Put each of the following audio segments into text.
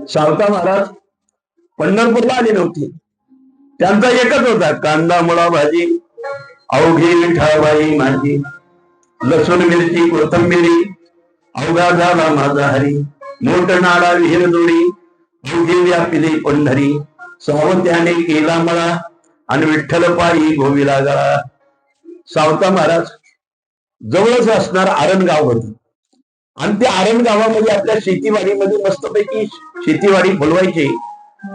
सावता महाराज पंढरपूरला आले नव्हते. त्यांचा एकच होता, कांदा मुळा भाजी अवघी विठाबाई माझी, लसूण मिरची कोथंबिरी अवघा झाला माझा हरी, मोठ नाडा विहीर दोडी अवघी व्यापिली पंढरी, सावत्याने केला मला आणि विठ्ठल पायी गोविला गळा. सावता महाराज जवळच असणार आरण गाव होत आणि त्या आरण गावामध्ये आपल्या शेतीवाडीमध्ये मस्तपैकी शेतीवाडी फुलवायची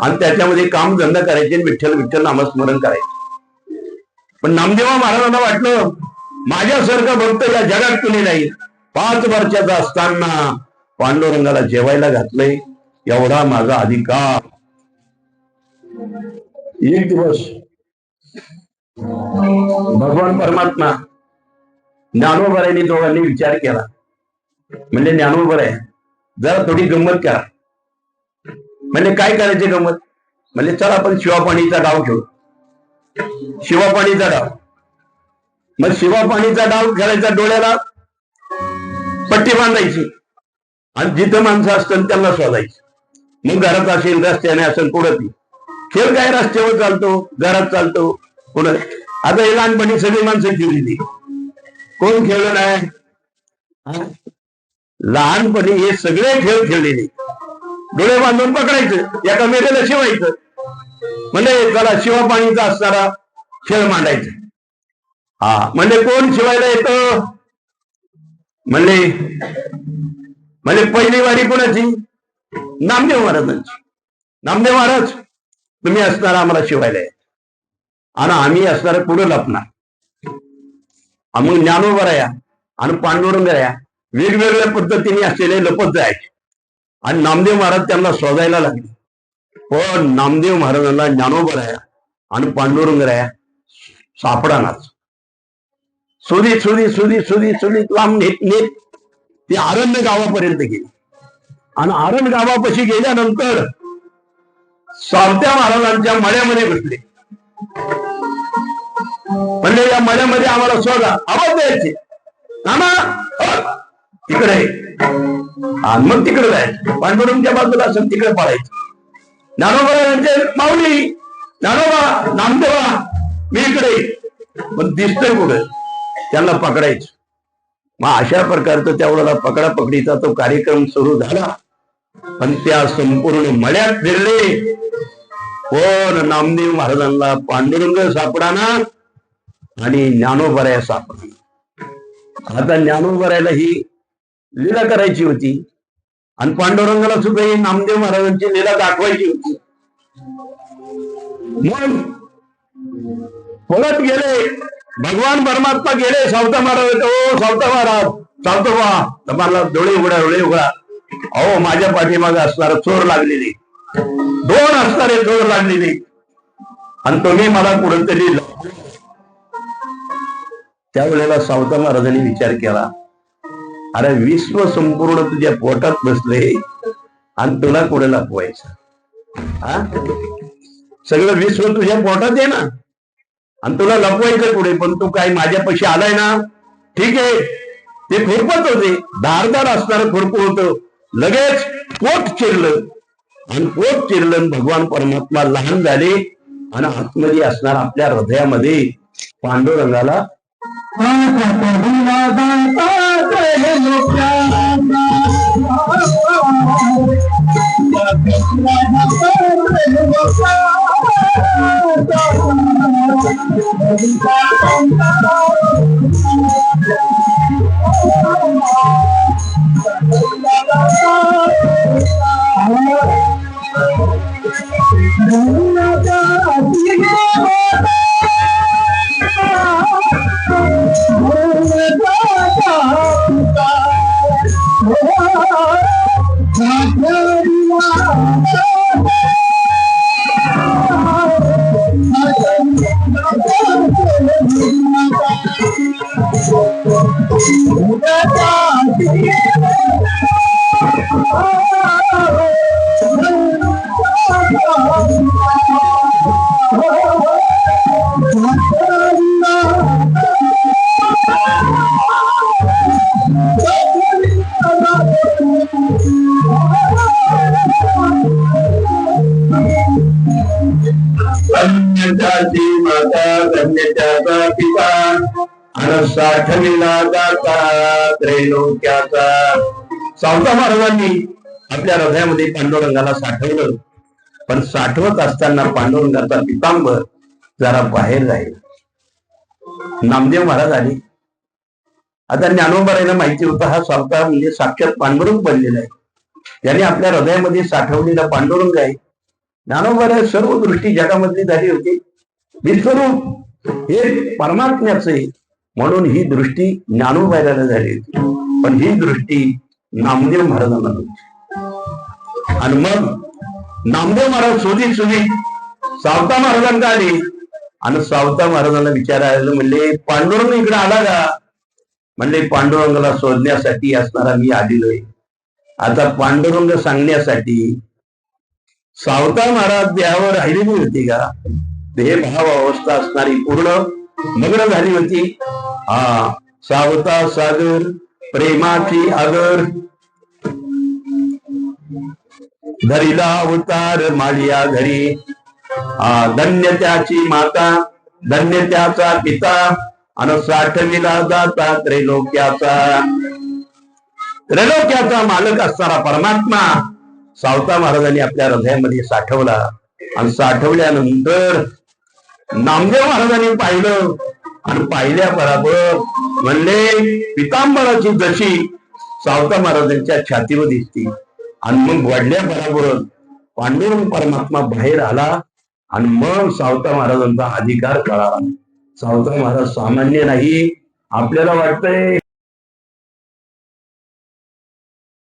आणि त्याच्यामध्ये काम धंदा करायचे, विठ्ठल विठ्ठल नामस्मरण करायचे. पण नामदेवा महाराजांना वाटलं माझ्यासारखं भक्त या जगात कुणी नाही. 5 वर्षाचा असताना पांडुरंगाला जेवायला घातलंय, एवढा माझा अधिकार. एक दिवस भगवान परमात्मा ज्ञानोबरायांनी दोघांनी विचार केला. म्हणजे ज्ञानोबराय जरा थोडी गंमत करा. म्हणजे काय करायचे गंमत? म्हणजे चला आपण शिवापाणीचा डाव खेळू. शिवापाणीचा डाव. मग शिवापाणीचा डाव खेळायचा, डोळ्याला पट्टी बांधायची आणि जिथं माणसं असतील त्यांना शोधायची. मग घरात असेल, रस्त्याने असेल, कुठं खेळ काय रस्त्यावर चालतो, घरात चालतो, कुठं. आता हे लहानपणी सगळी माणसं खेळली, कोण खेळलं नाही? लहानपणी हे सगळे खेळ खेळलेले. डोळे बांधून पकडायचं, एका मेढ्याला शिवायचं, म्हणजे त्याला शिवापाणीचा असणारा खेळ मांडायचा. म्हणजे कोण शिवायला येतं? म्हणजे पहिली वारी कोणाची? नामदेव महाराजांची. नामदेव महाराज तुम्ही असणार आम्हाला शिवायला आहे आणि आम्ही असणार पुढे लपणार. मग ज्ञानोबराया आणि पांडुरंगराया वेगवेगळ्या पद्धतीने असलेले लपत जायचे आणि नामदेव महाराज त्यांना शोधायला लागले. पण नामदेव महाराजांना ज्ञानोबराया आणि पांडुरंगराया सापडानाच. शोधित शोधित शोधित शोधित शोधित लांब नेत ते आरण्य गावापर्यंत गेले आणि आरण गावापाशी गेल्यानंतर सावत्या महाराजांच्या मळ्यामध्ये घुसले. म्हणजे या मळ्यामध्ये आम्हाला शोधा, आवाज द्यायचे, नाना तिकडे. आणि मग तिकडे जायचं, पांडुरंगच्या बाजूला असेल तिकडे पळायचं. ज्ञानोबा यांचे माऊली, ज्ञानोबा, नामदेवा मी इकडे. पण दिसतंय कुठे, त्यांना पकडायचं. मग अशा प्रकारचा त्यावेळेला पकडापकडीचा तो कार्यक्रम सुरू झाला. पण त्या संपूर्ण मळ्यात फिरले, पण नामदेव महाराजांना पांडुरंग सापडाना आणि ज्ञानोबराया सापडाना. आता ज्ञानोबरायाला ही लीला करायची होती आणि पांडुरंगाला सुद्धा ही नामदेव महाराजांची लीला दाखवायची होती. मग पळत गेले, भगवान परमात्मा गेले. सावता महाराज, ओ सावता महाराज, सावतोबा तुम्हाला डोळे उघडा, डोळे उघडा. अहो माझ्या पाठीमागे असणारा चोर लागलेले, 2 असणारे चोर लागलेले आणि तुम्ही मला कुठंतरी. त्यावेळेला सावता महाराजांनी विचार केला, अरे विश्व संपूर्ण तुझ्या पोटात बसले आणि तुला कुठे लपवायचं? सगळं विश्व तुझ्या पोटात आहे ना आणि तुला लपवायचं कुठे? पण तू काय माझ्यापाशी आलाय ना, ठीक आहे. ते खुरपत होते, धारदार असणारं खुरप होतं. लगेच पोट चिरलं आणि पोट चिरलं. भगवान परमात्मा लहान झाले आणि आतमध्ये असणार आपल्या हृदयामध्ये पांडुरंगाला धन्य त्याचा पिता आणि साठविला दाता त्रैलोक्याचा. सावता महाराजांनी आपल्या हृदयामध्ये पांडुरंगाला साठवलं, पण साठवत असताना पांडुरंगाचा पितांबर जरा बाहेर राहील. नामदेव महाराज आले. आता ज्ञानोबारायला माहिती होतं हा सावता म्हणजे साक्षात पांडुरंग बनलेला आहे, त्याने आपल्या हृदयामध्ये साठवलेला पांडुरंग आहे. ज्ञानोबाराय सर्व दृष्टी जगामधली झाली होती, विश्वरूप हे परमात्म्याचं आहे, म्हणून ही दृष्टी ज्ञानोबारायला झाली होती, पण ही दृष्टी नामदेव महाराजांना नव्हती. आणि मग नामदेव महाराज शोधित सावता महाराजांना आले आणि सावता महाराजांना विचारायला म्हणले, पांडुरंग इकडे आला का? म्हणले, पांडुरंगाला शोधण्यासाठी असणारा मी आलेलोय. आता पांडुरंग सांगण्यासाठी सावता महाराज देहावर राहिलेली होती का? देहभाव अवस्था असणारी पूर्ण मग्न झाली होती. हा सावता सागर प्रेमाची आगर धरिला अवतार माळिया घरी. धन्य त्याची माता धन्य त्याचा पिता आणि साठविला दाता त्रैलोक्याचा. त्रैलोक्याचा मालक असणारा परमात्मा सावता महाराजांनी आपल्या हृदयामध्ये साठवला. आणि साठवल्यानंतर नामदेव महाराजांनी पाहिलं आणि पाहिल्या बरोबर म्हणले, पितांबराची जशी सावता महाराजांच्या छातीवर दिसती. आणि मग वडल्या बरोबर पांडुरंग परमात्मा बाहेर आला आणि मग सावता महाराजांचा अधिकार कळाला. सावता महाराज सामान्य नाही. आपल्याला वाटतंय